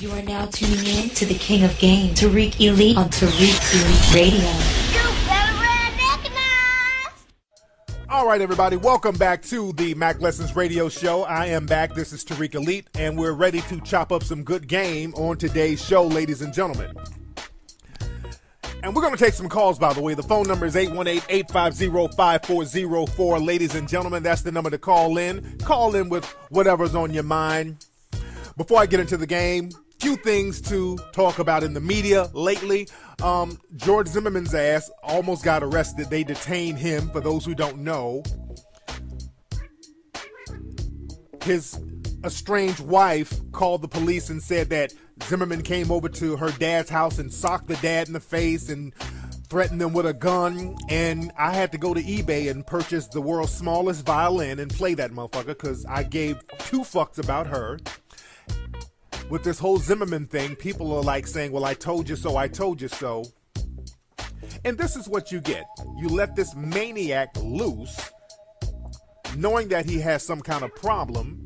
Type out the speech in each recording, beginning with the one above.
You are now tuning in to the King of Game, Tariq Elite on Tariq Elite Radio. You better recognize! All right, everybody, welcome back to the Mac Lessons Radio Show. I am back. This is Tariq Elite, and we're ready to chop up some good game on today's show, ladies and gentlemen. And we're going to take some calls, by the way. The phone number is 818-850-5404. Ladies and gentlemen, that's the number to call in. Call in with whatever's on your mind. Before I get into the game, few things to talk about in the media lately. George Zimmerman's ass almost got arrested. They detained him, for those who don't know. His estranged wife called the police and said that Zimmerman came over to her dad's house and socked the dad in the face and threatened them with a gun. And I had to go to eBay and purchase the world's smallest violin and play that motherfucker because I gave two fucks about her. With this whole Zimmerman thing, people are like saying, well, I told you so, I told you so. And this is what you get. You let this maniac loose, knowing that he has some kind of problem,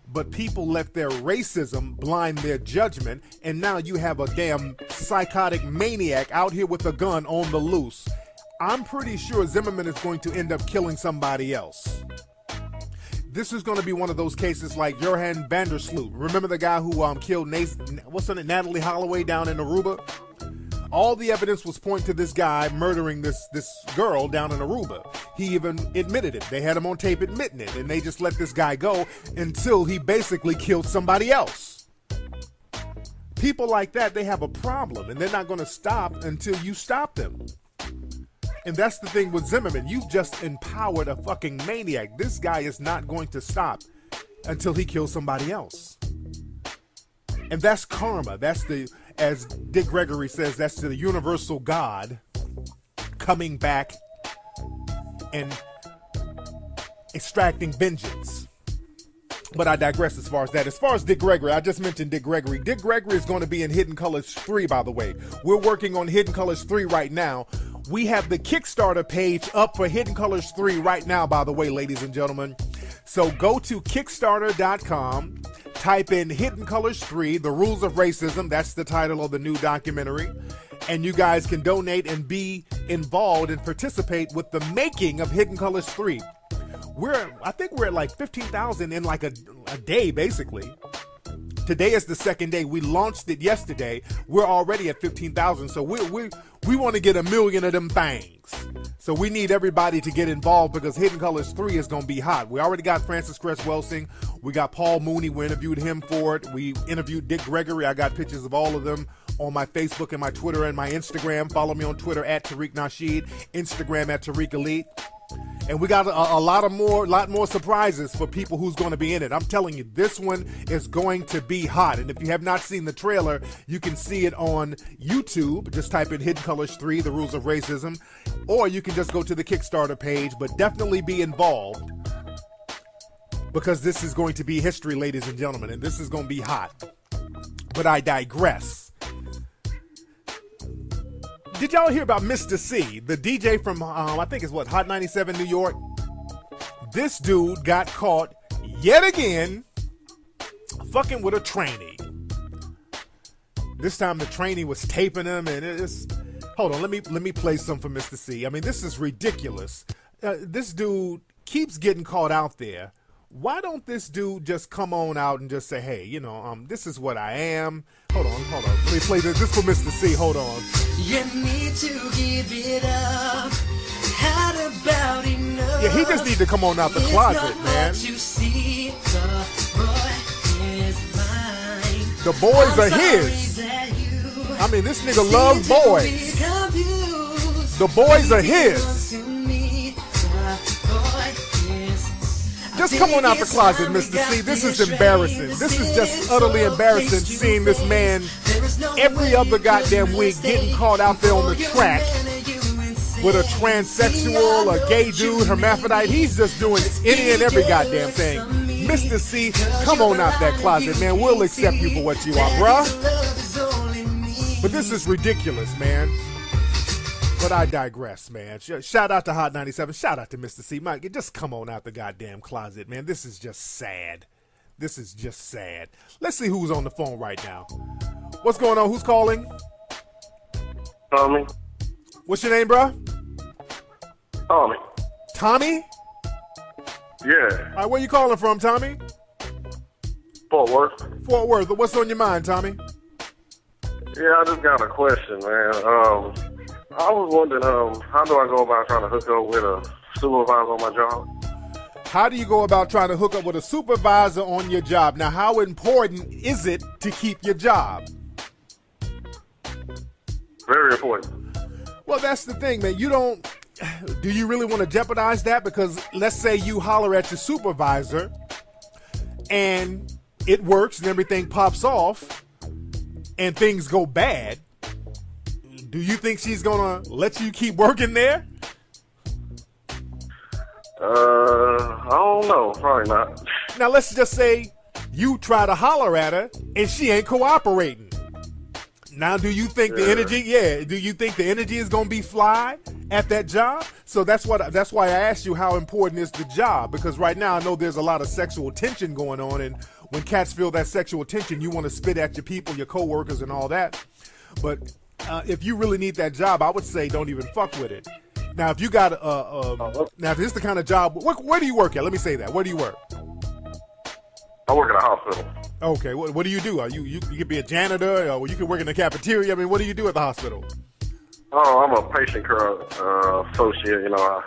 but people let their racism blind their judgment, and now you have a damn psychotic maniac out here with a gun on the loose. I'm pretty sure Zimmerman is going to end up killing somebody else. This is going to be one of those cases like Johan Vandersloot. Remember the guy who killed Natalie Holloway down in Aruba? All the evidence was pointing to this guy murdering this girl down in Aruba. He even admitted it. They had him on tape admitting it, and they just let this guy go until he basically killed somebody else. People like that, they have a problem, and they're not going to stop until you stop them. And that's the thing with Zimmerman. You've just empowered a fucking maniac. This guy is not going to stop until he kills somebody else. And that's karma. That's as Dick Gregory says, that's the universal God coming back and extracting vengeance. But I digress as far as that. As far as Dick Gregory, I just mentioned Dick Gregory. Dick Gregory is going to be in Hidden Colors 3, by the way. We're working on Hidden Colors 3 right now. We have the Kickstarter page up for Hidden Colors 3 right now, by the way, ladies and gentlemen. So go to Kickstarter.com, type in Hidden Colors 3, The Rules of Racism. That's the title of the new documentary. And you guys can donate and be involved and participate with the making of Hidden Colors 3. I think we're at like 15,000 in like a day, basically. Today is the second day. We launched it yesterday. We're already at 15,000. So we want to get 1 million of them things. So we need everybody to get involved because Hidden Colors 3 is going to be hot. We already got Francis Cress Welsing. We got Paul Mooney. We interviewed him for it. We interviewed Dick Gregory. I got pictures of all of them on my Facebook and my Twitter and my Instagram. Follow me on Twitter at Tariq Nasheed, Instagram at Tariq Elite. And we got a lot more surprises for people who's going to be in it. I'm telling you, this one is going to be hot. And if you have not seen the trailer, you can see it on YouTube. Just type in Hidden Colors 3, The Rules of Racism. Or you can just go to the Kickstarter page, but definitely be involved because this is going to be history, ladies and gentlemen, and this is going to be hot. But I digress. Did y'all hear about Mr. C, the DJ from, I think it's Hot 97 New York? This dude got caught yet again fucking with a trainee. This time the trainee was taping him and it's, hold on, let me play some for Mr. C. I mean, this is ridiculous. This dude keeps getting caught out there. Why don't this dude just come on out and just say, hey, this is what I am. Hold on. Let me play this. This for Mr. C. Hold on. You need to give it up. How about enough? Yeah, he just need to come on out the closet, man. The boys are his. I mean, this nigga loves boys. The boys are his. Just come on out the closet, Mr. C. This is embarrassing. This is just utterly embarrassing seeing this man every other goddamn week getting caught out there on the track with a transsexual, a gay dude, hermaphrodite. He's just doing any and every goddamn thing. Mr. C, come on out that closet, man. We'll accept you for what you are, bruh. But this is ridiculous, man. But I digress, man. Shout out to Hot 97. Shout out to Mr. C. Mike, just come on out the goddamn closet, man. This is just sad. This is just sad. Let's see who's on the phone right now. What's going on? Who's calling? Tommy. What's your name, bro? Tommy. Tommy? Yeah. All right, where you calling from, Tommy? Fort Worth. Fort Worth. What's on your mind, Tommy? Yeah, I just got a question, man. I was wondering, how do I go about trying to hook up with a supervisor on my job? How do you go about trying to hook up with a supervisor on your job? Now, how important is it to keep your job? Very important. Well, that's the thing, man. Do you really want to jeopardize that? Because let's say you holler at your supervisor and it works and everything pops off and things go bad. Do you think she's going to let you keep working there? I don't know. Probably not. Now, let's just say you try to holler at her and she ain't cooperating. Now, do you think the energy? Yeah. Do you think the energy is going to be fly at that job? So that's why I asked you how important is the job, because right now I know there's a lot of sexual tension going on, and when cats feel that sexual tension, you want to spit at your people, your coworkers, and all that. But if you really need that job, I would say don't even fuck with it. Now, if you got now if this is the kind of job, where do you work at? Let me say that. Where do you work? I work at a hospital. Okay, what do you do? You could be a janitor, or you could work in the cafeteria. I mean, what do you do at the hospital? Oh, I'm a patient care associate. You know,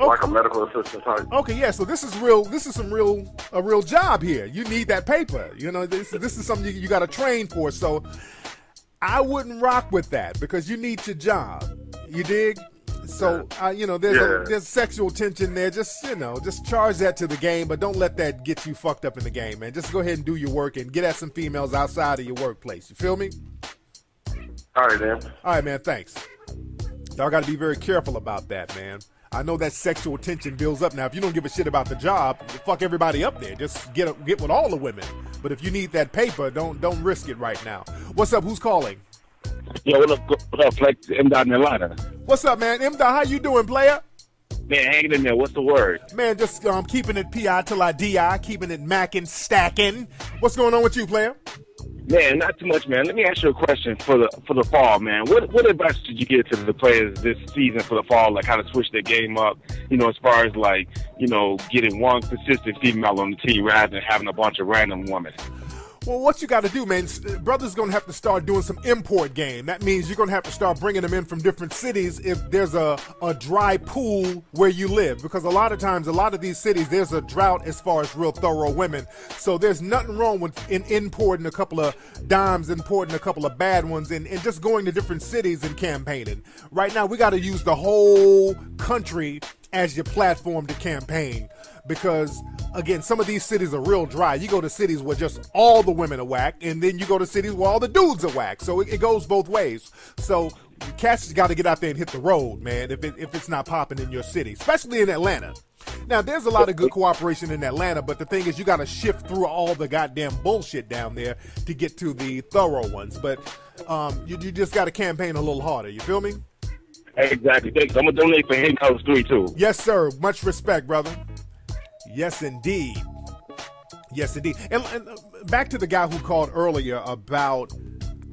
like a medical assistant type. Okay, yeah. So this is real. This is a real job here. You need that paper. You know, this is something you got to train for. So I wouldn't rock with that because you need your job. You dig? So there's sexual tension there. Just charge that to the game, but don't let that get you fucked up in the game, man. Just go ahead and do your work and get at some females outside of your workplace. You feel me? All right, man. All right, man. Thanks. Y'all got to be very careful about that, man. I know that sexual tension builds up. Now, if you don't give a shit about the job, fuck everybody up there. Just get with all the women. But if you need that paper, don't risk it right now. What's up? Who's calling? Yo, what up, Flex? M-Dot in Atlanta. What's up, man? M-Dot, how you doing, player? Man, hanging in there. What's the word? Man, just keeping it P.I. till I D.I., keeping it macking, stacking. What's going on with you, player? Man, not too much, man. Let me ask you a question for the fall, man. What advice did you give to the players this season for the fall, like how to switch their game up, as far as like, getting one consistent female on the team rather than having a bunch of random women? Well, what you got to do, man, brother's going to have to start doing some import game. That means you're going to have to start bringing them in from different cities if there's a dry pool where you live. Because a lot of times, a lot of these cities, there's a drought as far as real thorough women. So there's nothing wrong with importing a couple of dimes, importing a couple of bad ones, and just going to different cities and campaigning. Right now, we got to use the whole country as your platform to campaign. Because, again, some of these cities are real dry. You go to cities where just all the women are whack, and then you go to cities where all the dudes are whack. So it goes both ways. So cats got to get out there and hit the road, man, if it's not popping in your city, especially in Atlanta. Now, there's a lot of good cooperation in Atlanta, but the thing is you got to shift through all the goddamn bullshit down there to get to the thorough ones. But you just got to campaign a little harder. You feel me? Exactly. Thanks. I'm going to donate for Henry Coast 3, too. Yes, sir. Much respect, brother. Yes, indeed. Yes, indeed. And back to the guy who called earlier about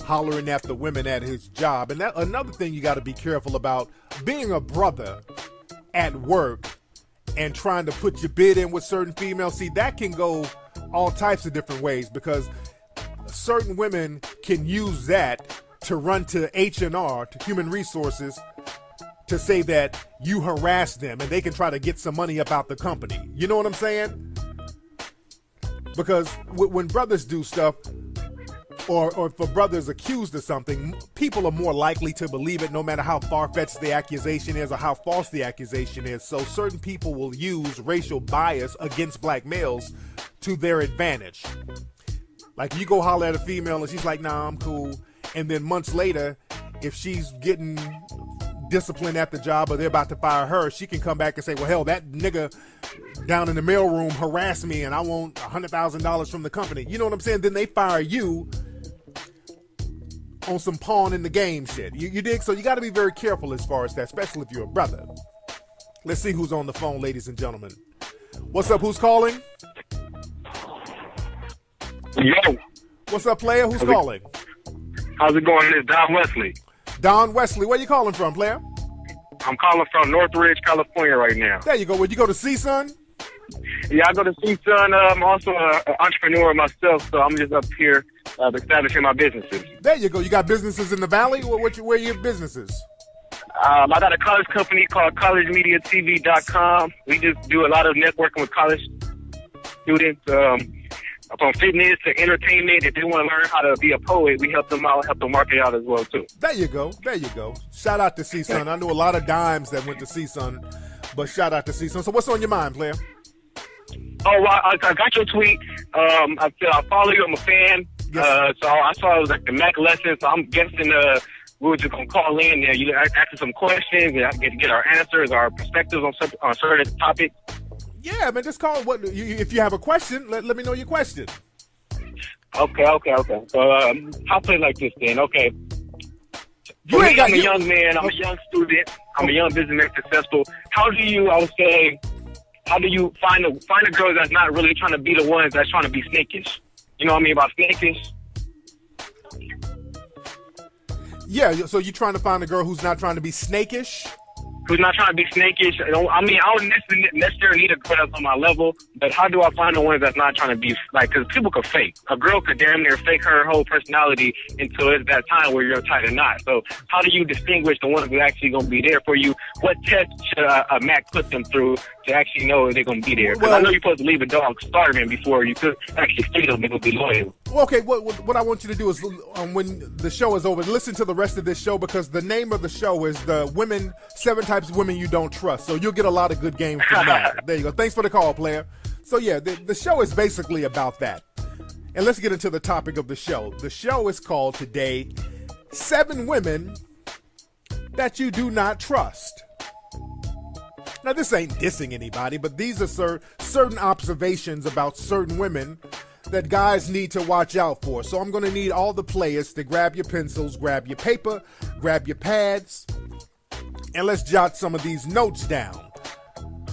hollering at the women at his job. And that another thing you got to be careful about, being a brother at work and trying to put your bid in with certain females. See, that can go all types of different ways because certain women can use that to run to H&R, to Human Resources, to say that you harass them and they can try to get some money about the company. You know what I'm saying? Because when brothers do stuff, or if a brother's accused of something, people are more likely to believe it no matter how far-fetched the accusation is or how false the accusation is. So certain people will use racial bias against black males to their advantage. Like you go holler at a female and she's like, nah, I'm cool. And then months later, if she's getting discipline at the job or they're about to fire her, she can come back and say, well, hell, that nigga down in the mailroom harassed me and I want $100,000 from the company. You know what I'm saying? Then they fire you on some pawn in the game shit. You dig? So you got to be very careful as far as that, especially if you're a brother. Let's see who's on the phone, ladies and gentlemen. What's up? Who's calling? Yo. What's up, player? Who's calling? How's it going? It's Don Wesley. Don Wesley. Where you calling from, player? I'm calling from Northridge, California right now. There you go. Would you go to CSUN? Yeah, I go to CSUN. I'm also an entrepreneur myself, so I'm just up here establishing my businesses. There you go. You got businesses in the Valley? Where are your businesses? I got a college company called collegemediatv.com. We just do a lot of networking with college students, from fitness to entertainment. If they want to learn how to be a poet, we help them out, help them market out as well, too. There you go. There you go. Shout out to CSUN. I know a lot of dimes that went to CSUN, but shout out to CSUN. So what's on your mind, player? Oh, well, I got your tweet. I follow you. I'm a fan. Yes. So I saw it was like the Mac lesson. So I'm guessing we were just going to call in and you ask us some questions and get our answers, our perspectives on certain topics. Yeah, man, just call. If you have a question, let me know your question. Okay. So I'll play like this then. Okay. I'm a young man. I'm a young student. I'm a young businessman, successful. How do you find a girl that's not really trying to be the ones that's trying to be snakish? You know what I mean about snakish? Yeah, so you're trying to find a girl who's not trying to be snakish? Who's not trying to be snakish. I don't necessarily need a girl that's on my level, but how do I find the ones that's not trying to be, like, because people could fake. A girl could damn near fake her whole personality until it's that time where you're tied or not. So how do you distinguish the ones that are actually going to be there for you? What test should a Mac put them through to actually know they're going to be there? Because I know you're supposed to leave a dog starving before you could actually feed them. They're going to be loyal. Well, okay, what I want you to do is, when the show is over, listen to the rest of this show, because the name of the show is the 7 Types of Women You Don't Trust. So you'll get a lot of good games from that. There you go. Thanks for the call, player. So yeah, the show is basically about that. And let's get into the topic of the show. The show is called today, 7 Women That You Do Not Trust. Now, this ain't dissing anybody, but these are certain observations about certain women that guys need to watch out for. So I'm going to need all the players to grab your pencils, grab your paper, grab your pads, and let's jot some of these notes down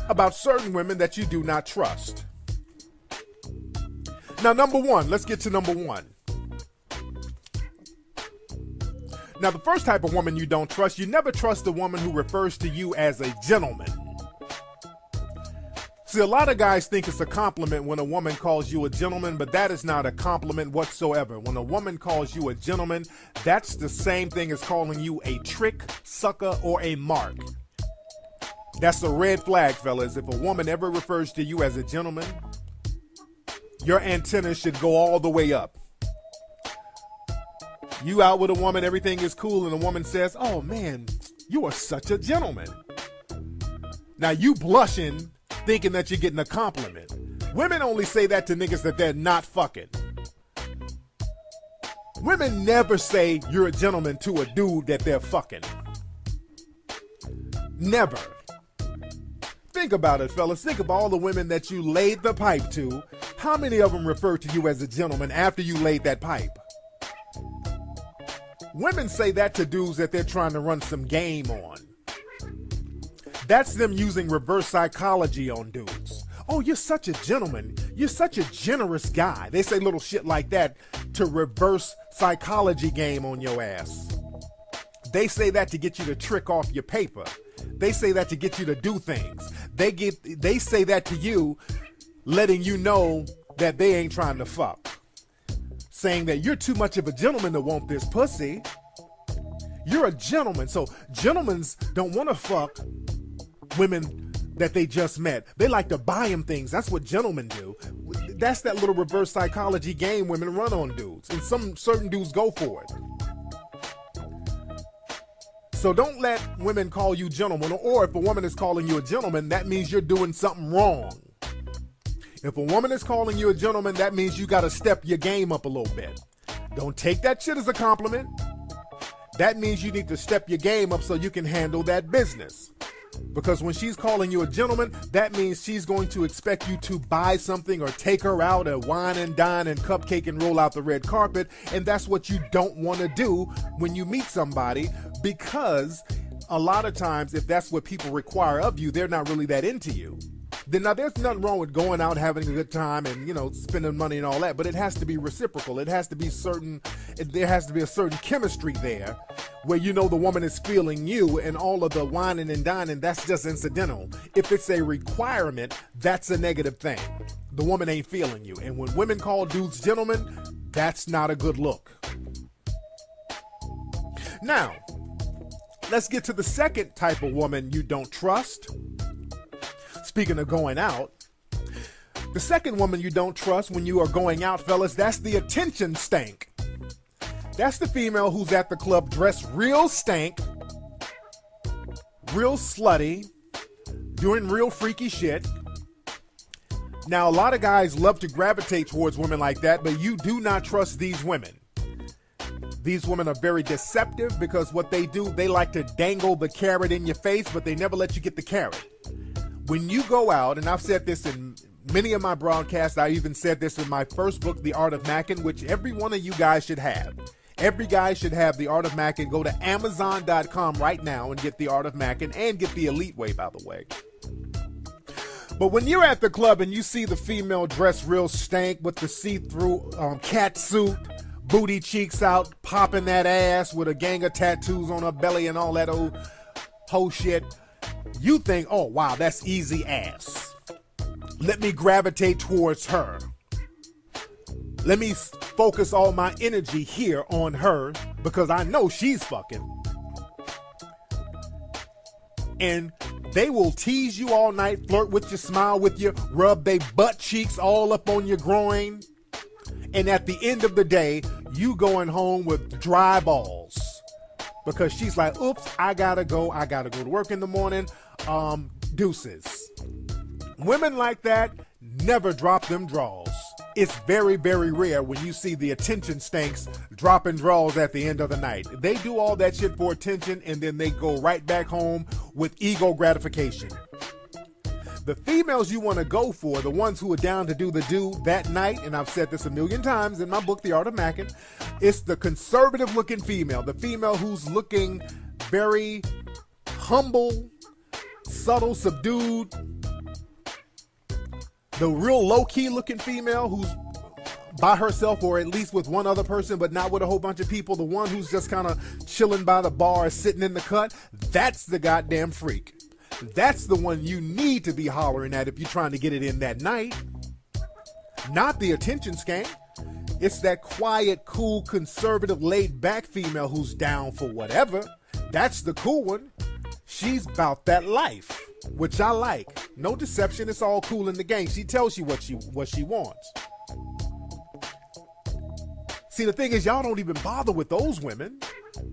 about certain women that you do not trust. Now, number 1, let's get to number 1. Now, the first type of woman you don't trust, you never trust a woman who refers to you as a gentleman. See, a lot of guys think it's a compliment when a woman calls you a gentleman, but that is not a compliment whatsoever. When a woman calls you a gentleman, that's the same thing as calling you a trick, sucker, or a mark. That's a red flag, fellas. If a woman ever refers to you as a gentleman, your antennas should go all the way up. You out with a woman, everything is cool, and a woman says, "Oh man, you are such a gentleman." Now you blushing, thinking that you're getting a compliment. Women only say that to niggas that they're not fucking. Women never say you're a gentleman to a dude that they're fucking. Never. Think about it, fellas. Think about all the women that you laid the pipe to. How many of them refer to you as a gentleman after you laid that pipe? Women say that to dudes that they're trying to run some game on. That's them using reverse psychology on dudes. "Oh, you're such a gentleman. You're such a generous guy." They say little shit like that to reverse psychology game on your ass. They say that to get you to trick off your paper. They say that to get you to do things. They say that to you, letting you know that they ain't trying to fuck. Saying that you're too much of a gentleman to want this pussy. You're a gentleman. So gentlemen don't want to fuck women that they just met. They like to buy them things. That's what gentlemen do. That's that little reverse psychology game women run on dudes. And some certain dudes go for it. So don't let women call you gentlemen, or if a woman is calling you a gentleman, that means you're doing something wrong. If a woman is calling you a gentleman, that means you got to step your game up a little bit. Don't take that shit as a compliment. That means you need to step your game up so you can handle that business. Because when she's calling you a gentleman, that means she's going to expect you to buy something or take her out and wine and dine and cupcake and roll out the red carpet. And that's what you don't want to do when you meet somebody, because a lot of times if that's what people require of you, they're not really that into you. then now there's nothing wrong with going out, having a good time, and spending money and all that. But it has to be reciprocal. It has to be certain. There has to be a certain chemistry there, where the woman is feeling you, and all of the whining and dining, that's just incidental. If it's a requirement, that's a negative thing. The woman ain't feeling you, and when women call dudes gentlemen, that's not a good look. Now, let's get to the second type of woman you don't trust. Speaking of going out, the second woman you don't trust when you are going out, fellas, that's the attention stank. That's the female who's at the club dressed real stank, real slutty, doing real freaky shit. Now, a lot of guys love to gravitate towards women like that, but you do not trust these women. These women are very deceptive because what they do, they like to dangle the carrot in your face, but they never let you get the carrot. When you go out, and I've said this in many of my broadcasts, I even said this in my first book, The Art of Mackin', which every one of you guys should have. Every guy should have The Art of Mackin'. Go to Amazon.com right now and get The Art of Mackin', and get the Elite Way, by the way. But when you're at the club and you see the female dressed real stank with the see-through cat suit, booty cheeks out, popping that ass with a gang of tattoos on her belly and all that old hoe shit, you think, oh, wow, that's easy ass. Let me gravitate towards her. Let me focus all my energy here on her because I know she's fucking. And they will tease you all night, flirt with you, smile with you, rub their butt cheeks all up on your groin. And at the end of the day, you going home with dry balls because she's like, oops, I gotta go to work in the morning. Deuces. Women like that never drop them draws. It's very, very rare when you see the attention stanks dropping draws at the end of the night. They do all that shit for attention, and then they go right back home with ego gratification. The females you want to go for, the ones who are down to do the do that night, and I've said this a million times in my book, The Art of Mackin', it's the conservative looking female, the female who's looking very humble, subtle, subdued, the real low-key looking female who's by herself or at least with one other person but not with a whole bunch of people, the one who's just kind of chilling by the bar, sitting in the cut, that's the goddamn freak. That's the one you need to be hollering at if you're trying to get it in that night. Not the attention skank. It's that quiet, cool, conservative, laid-back female who's down for whatever. That's the cool one. She's about that life, which I like. No deception. It's all cool in the game. She tells you what she wants. See, the thing is, y'all don't even bother with those women.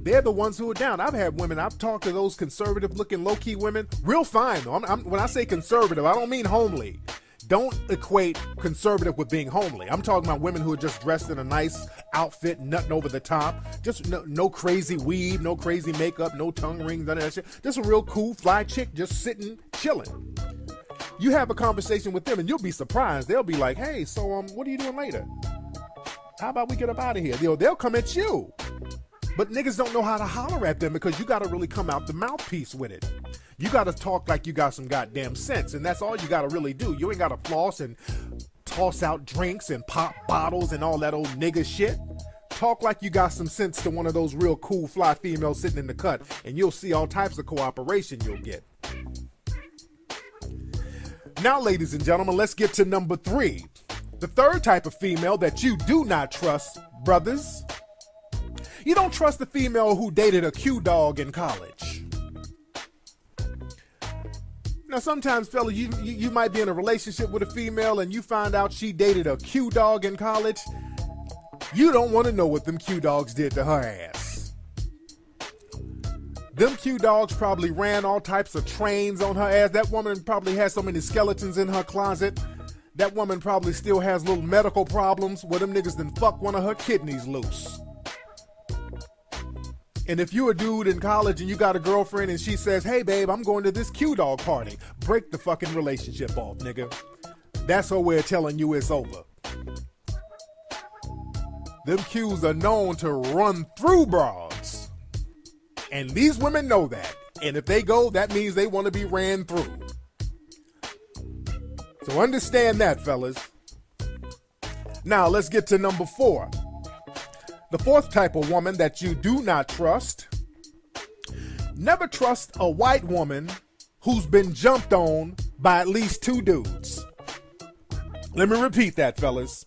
They're the ones who are down. I've talked to those conservative-looking, low-key women. Real fine, though. When I say conservative, I don't mean homely. Don't equate conservative with being homely. I'm talking about women who are just dressed in a nice outfit, nutting over the top. Just no crazy weave, no crazy makeup, no tongue rings, none of that shit. Just a real cool, fly chick just sitting, chilling. You have a conversation with them, and you'll be surprised. They'll be like, hey, so what are you doing later? How about we get up out of here? They'll come at you. But niggas don't know how to holler at them because you got to really come out the mouthpiece with it. You got to talk like you got some goddamn sense, and that's all you got to really do. You ain't got to floss and toss out drinks and pop bottles and all that old nigga shit. Talk like you got some sense to one of those real cool fly females sitting in the cut, and you'll see all types of cooperation you'll get. Now, ladies and gentlemen, let's get to number 3. The third type of female that you do not trust, brothers. You don't trust the female who dated a Q-dog in college. Now, sometimes, fella, you might be in a relationship with a female and you find out she dated a Q-dog in college. You don't want to know what them Q-dogs did to her ass. Them Q-dogs probably ran all types of trains on her ass. That woman probably has so many skeletons in her closet. That woman probably still has little medical problems where them niggas done fuck one of her kidneys loose. And if you're a dude in college and you got a girlfriend and she says, hey babe, I'm going to this Q-dog party, break the fucking relationship off, nigga. That's her way of telling you it's over. Them Qs are known to run through broads. And these women know that. And if they go, that means they want to be ran through. So understand that, fellas. Now let's get to number 4. The 4th type of woman that you do not trust. Never trust a white woman who's been jumped on by at least 2 dudes. Let me repeat that, fellas.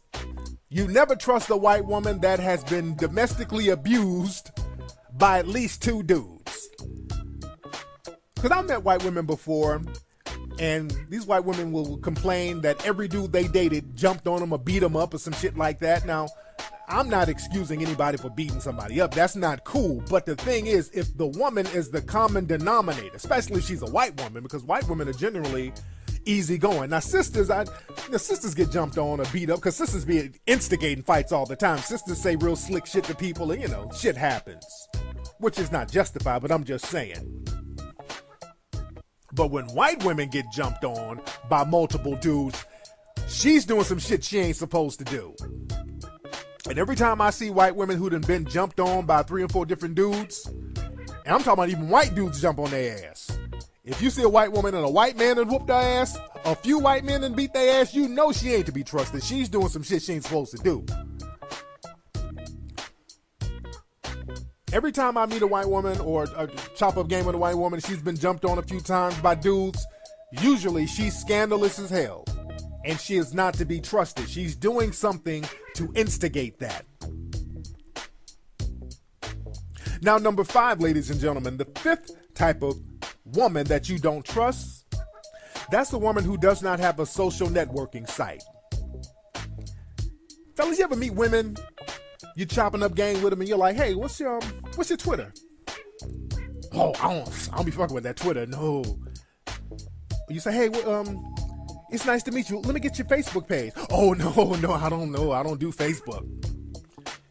You never trust a white woman that has been domestically abused by at least 2 dudes. Because I've met white women before, and these white women will complain that every dude they dated jumped on them or beat them up or some shit like that. Now, I'm not excusing anybody for beating somebody up. That's not cool. But the thing is, if the woman is the common denominator, especially if she's a white woman, because white women are generally easygoing. Now, sisters get jumped on or beat up because sisters be instigating fights all the time. Sisters say real slick shit to people and, shit happens. Which is not justified, but I'm just saying. But when white women get jumped on by multiple dudes, she's doing some shit she ain't supposed to do. And every time I see white women who done been jumped on by 3 or 4 different dudes, and I'm talking about even white dudes jump on their ass. If you see a white woman and a white man that whooped her ass, a few white men and beat their ass, you know she ain't to be trusted. She's doing some shit she ain't supposed to do. Every time I meet a white woman or a chop-up game with a white woman, she's been jumped on a few times by dudes. Usually she's scandalous as hell, and she is not to be trusted. She's doing something to instigate that. Now, number 5, ladies and gentlemen, the 5th type of woman that you don't trust, that's the woman who does not have a social networking site. Fellas, you ever meet women? You chopping up game with them and you're like, hey, what's your Twitter? Oh, I don't be fucking with that Twitter. No. You say, hey, it's nice to meet you. Let me get your Facebook page. Oh, no, I don't know. I don't do Facebook.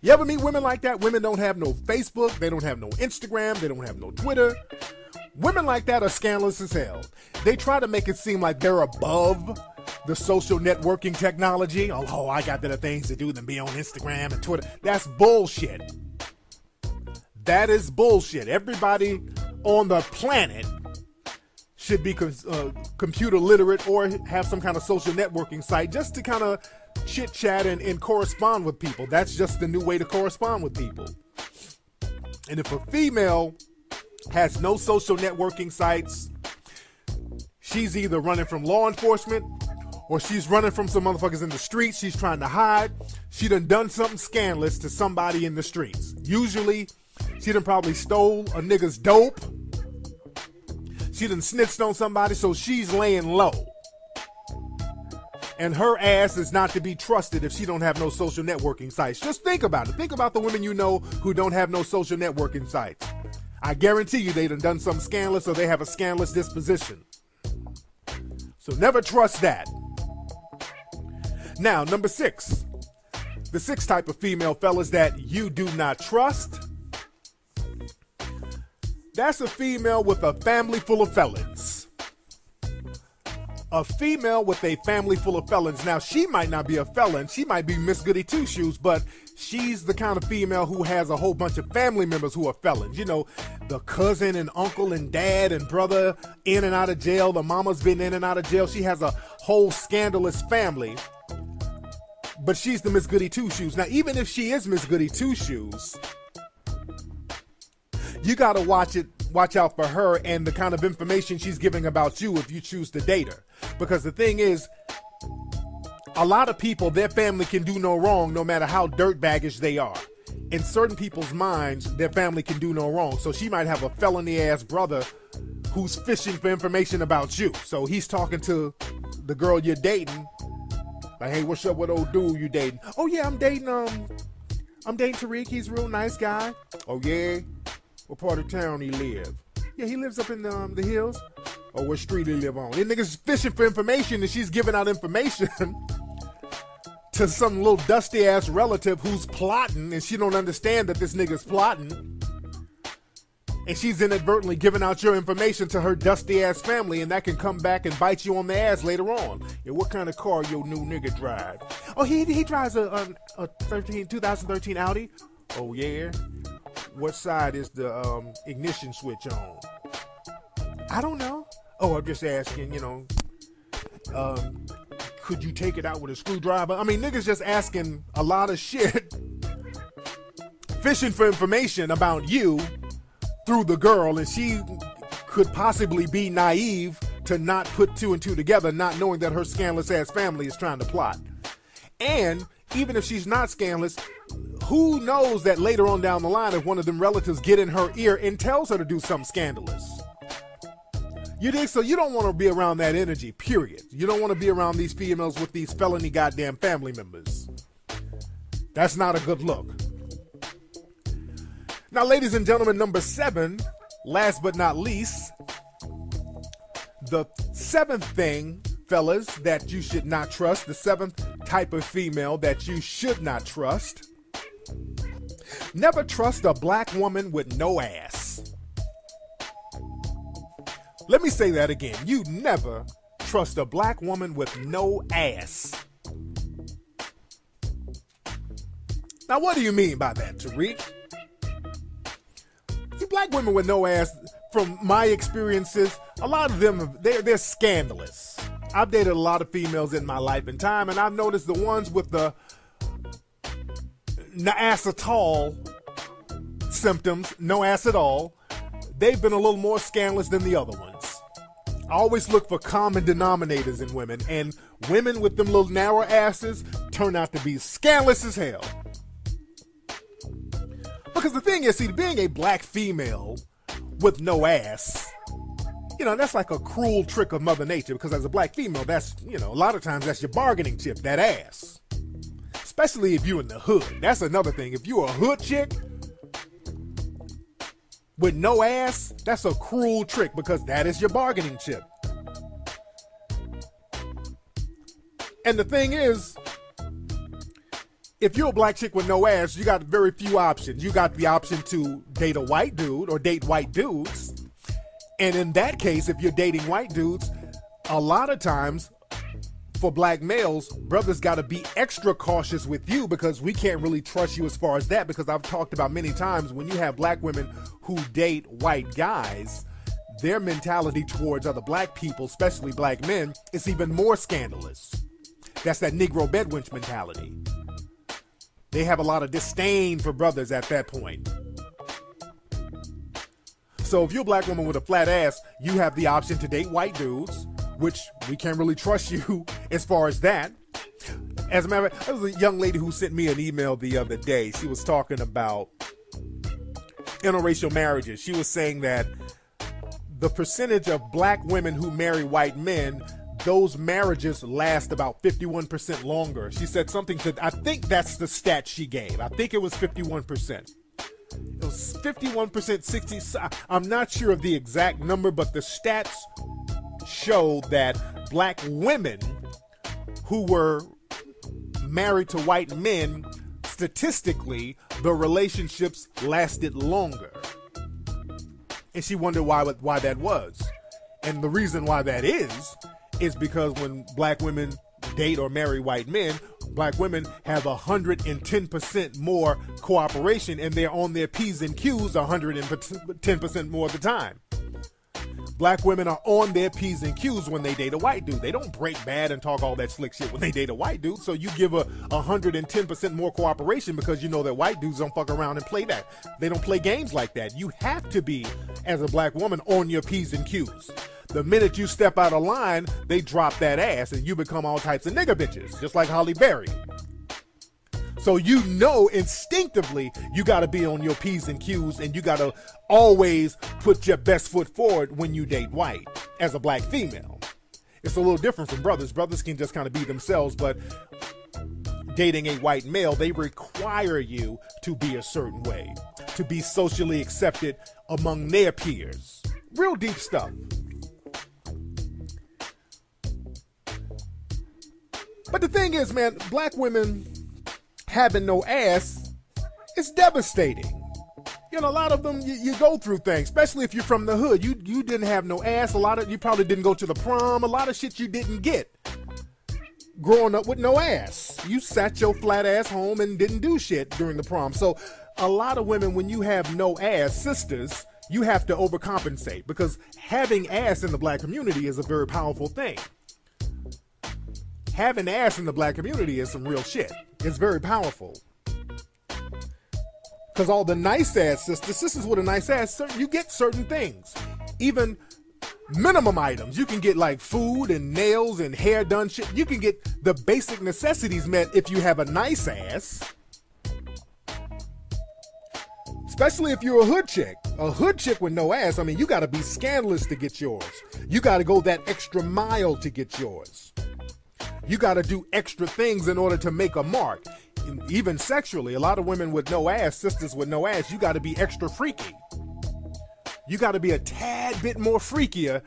You ever meet women like that? Women don't have no Facebook. They don't have no Instagram. They don't have no Twitter. Women like that are scandalous as hell. They try to make it seem like they're above the social networking technology. Oh, I got better things to do than be on Instagram and Twitter. That's bullshit. That is bullshit. Everybody on the planet should be computer literate or have some kind of social networking site just to kind of chit chat and correspond with people. That's just the new way to correspond with people. And if a female has no social networking sites, she's either running from law enforcement or she's running from some motherfuckers in the streets. She's trying to hide. She done something scandalous to somebody in the streets. Usually, she done probably stole a nigga's dope. She done snitched on somebody, so she's laying low. And her ass is not to be trusted if she don't have no social networking sites. Just think about it. Think about the women you know who don't have no social networking sites. I guarantee you they done something scandalous or they have a scandalous disposition. So never trust that. Now, number 6. The 6th type of female, fellas, that you do not trust. That's a female with a family full of felons. A female with a family full of felons. Now, she might not be a felon. She might be Miss Goody Two-Shoes, but she's the kind of female who has a whole bunch of family members who are felons. You know, the cousin and uncle and dad and brother in and out of jail. The mama's been in and out of jail. She has a whole scandalous family. But she's the Miss Goody Two-Shoes. Now, even if she is Miss Goody Two-Shoes, you got to watch out for her and the kind of information she's giving about you if you choose to date her. Because the thing is, a lot of people, their family can do no wrong no matter how dirtbaggish they are. In certain people's minds, their family can do no wrong. So she might have a felony-ass brother who's fishing for information about you. So he's talking to the girl you're dating. Like, hey, what's up with old dude you dating? Oh, yeah, I'm dating Tariq. He's a real nice guy. Oh, yeah? What part of town he live? Yeah, he lives up in the hills. Or what street he live on? These niggas fishing for information and she's giving out information to some little dusty ass relative who's plotting and she don't understand that this nigga's plotting. And she's inadvertently giving out your information to her dusty ass family, and that can come back and bite you on the ass later on. Yeah, what kind of car your new nigga drive? Oh, he drives a 2013 Audi. Oh yeah. What side is the ignition switch on? I don't know. Oh, I'm just asking. could you take it out with a screwdriver? I mean, niggas just asking a lot of shit, fishing for information about you through the girl, and she could possibly be naive to not put two and two together, not knowing that her scandalous ass family is trying to plot. And even if she's not scandalous, who knows that later on down the line, if one of them relatives get in her ear and tells her to do something scandalous. You dig? So you don't want to be around that energy, period. You don't want to be around these females with these felony goddamn family members. That's not a good look. Now, ladies and gentlemen, number 7, last but not least, the 7th thing, fellas, that you should not trust, the 7th type of female that you should not trust. Never trust a black woman with no ass. Let me say that again. You never trust a black woman with no ass. Now, what do you mean by that, Tariq? See, black women with no ass, from my experiences, a lot of them, they're scandalous. I've dated a lot of females in my life and time, and I've noticed the ones with the no ass at all symptoms, no ass at all, they've been a little more scandalous than the other ones. I always look for common denominators in women, and women with them little narrow asses turn out to be scandalous as hell. Because the thing is, see, being a black female with no ass, you know, that's like a cruel trick of Mother Nature, because as a black female, that's, you know, a lot of times that's your bargaining chip, that ass. Especially if you're in the hood. That's another thing. If you're a hood chick with no ass, that's a cruel trick, because that is your bargaining chip. And the thing is, if you're a black chick with no ass, you got very few options. You got the option to date a white dude or date white dudes. And in that case, if you're dating white dudes, a lot of times for black males, brothers got to be extra cautious with you, because we can't really trust you as far as that, because I've talked about many times, when you have black women who date white guys, their mentality towards other black people, especially black men, is even more scandalous. That's that Negro bedwench mentality. They have a lot of disdain for brothers at that point. So if you're a black woman with a flat ass, you have the option to date white dudes, which we can't really trust you as far as that. As a matter of fact, there was a young lady who sent me an email the other day. She was talking about interracial marriages. She was saying that the percentage of black women who marry white men, those marriages last about 51% longer. She said something to, I think that's the stat she gave. I think it was 51%. It was 51%, 60. I'm not sure of the exact number, but the stats show that black women who were married to white men, statistically, the relationships lasted longer. And she wondered why that was. And the reason why that is because when black women date or marry white men, black women have 110% more cooperation, and they're on their P's and Q's 110% more of the time. Black women are on their P's and Q's when they date a white dude. They don't break bad and talk all that slick shit when they date a white dude. So you give a 110% more cooperation, because you know that white dudes don't fuck around and play that. They don't play games like that. You have to be, as a black woman, on your P's and Q's. The minute you step out of line, they drop that ass and you become all types of nigga bitches, just like Holly Berry. So you know instinctively you got to be on your P's and Q's, and you got to always put your best foot forward when you date white as a black female. It's a little different from brothers. Brothers can just kind of be themselves, but dating a white male, they require you to be a certain way, to be socially accepted among their peers. Real deep stuff. But the thing is, man, black women having no ass is devastating. You know, a lot of them, you go through things, especially if you're from the hood. You didn't have no ass. You probably didn't go to the prom. A lot of shit you didn't get growing up with no ass. You sat your flat ass home and didn't do shit during the prom. So a lot of women, when you have no ass, sisters, you have to overcompensate, because having ass in the black community is a very powerful thing. having ass in the black community is some real shit. It's very powerful. Because all the nice ass sisters with a nice ass, you get certain things. Even minimum items. You can get like food and nails and hair done shit. You can get the basic necessities met if you have a nice ass. Especially if you're a hood chick. A hood chick with no ass, I mean, you got to be scandalous to get yours. You got to go that extra mile to get yours. You got to do extra things in order to make a mark. Even sexually, a lot of women with no ass, sisters with no ass, you got to be extra freaky. You got to be a tad bit more freakier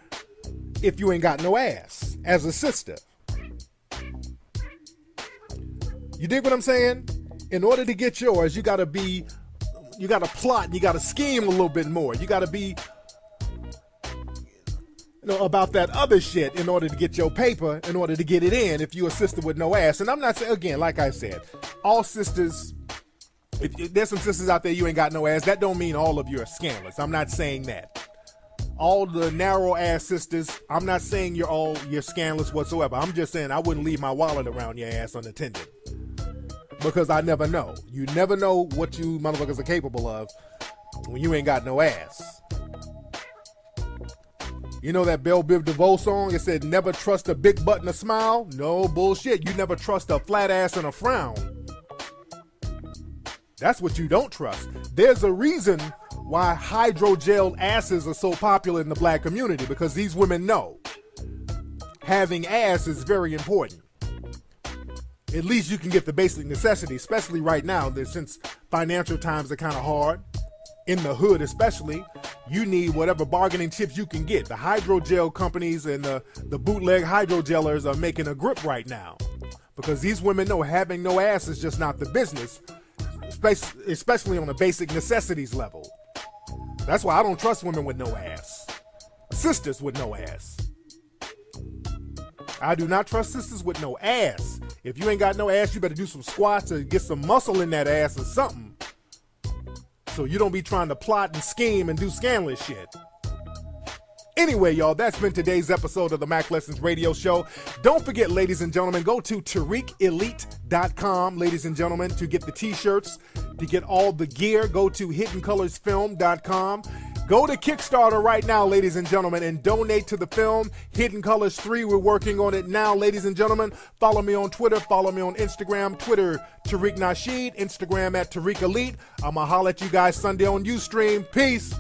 if you ain't got no ass as a sister. You dig what I'm saying? In order to get yours, you got to plot and you got to scheme a little bit more. You got to be about that other shit in order to get your paper, in order to get it in if you're a sister with no ass. And I'm not saying, again, like I said, all sisters, if there's some sisters out there you ain't got no ass, that don't mean all of you are scandalous. I'm not saying that. All the narrow ass sisters, I'm not saying you're scandalous whatsoever. I'm just saying I wouldn't leave my wallet around your ass unattended. Because I never know. You never know what you motherfuckers are capable of when you ain't got no ass. You know that Belle Biv DeVoe song? It said, never trust a big butt and a smile. No bullshit. You never trust a flat ass and a frown. That's what you don't trust. There's a reason why hydrogel asses are so popular in the black community, because these women know having ass is very important. At least you can get the basic necessities, especially right now, since financial times are kind of hard. In the hood especially, you need whatever bargaining chips you can get. The hydrogel companies and the bootleg hydrogelers are making a grip right now, because these women know having no ass is just not the business, especially on a basic necessities level. That's why I don't trust women with no ass. Sisters with no ass. I do not trust sisters with no ass. If you ain't got no ass, you better do some squats or get some muscle in that ass or something, so you don't be trying to plot and scheme and do scandalous shit. Anyway, y'all, that's been today's episode of the Mac Lessons Radio Show. Don't forget, ladies and gentlemen, go to TariqElite.com, ladies and gentlemen, to get the t-shirts, to get all the gear. Go to HiddenColorsFilm.com. Go to Kickstarter right now, ladies and gentlemen, and donate to the film Hidden Colors 3. We're working on it now, ladies and gentlemen. Follow me on Twitter. Follow me on Instagram. Twitter, Tariq Nasheed. Instagram at Tariq Elite. I'm going to holler at you guys Sunday on Ustream. Peace.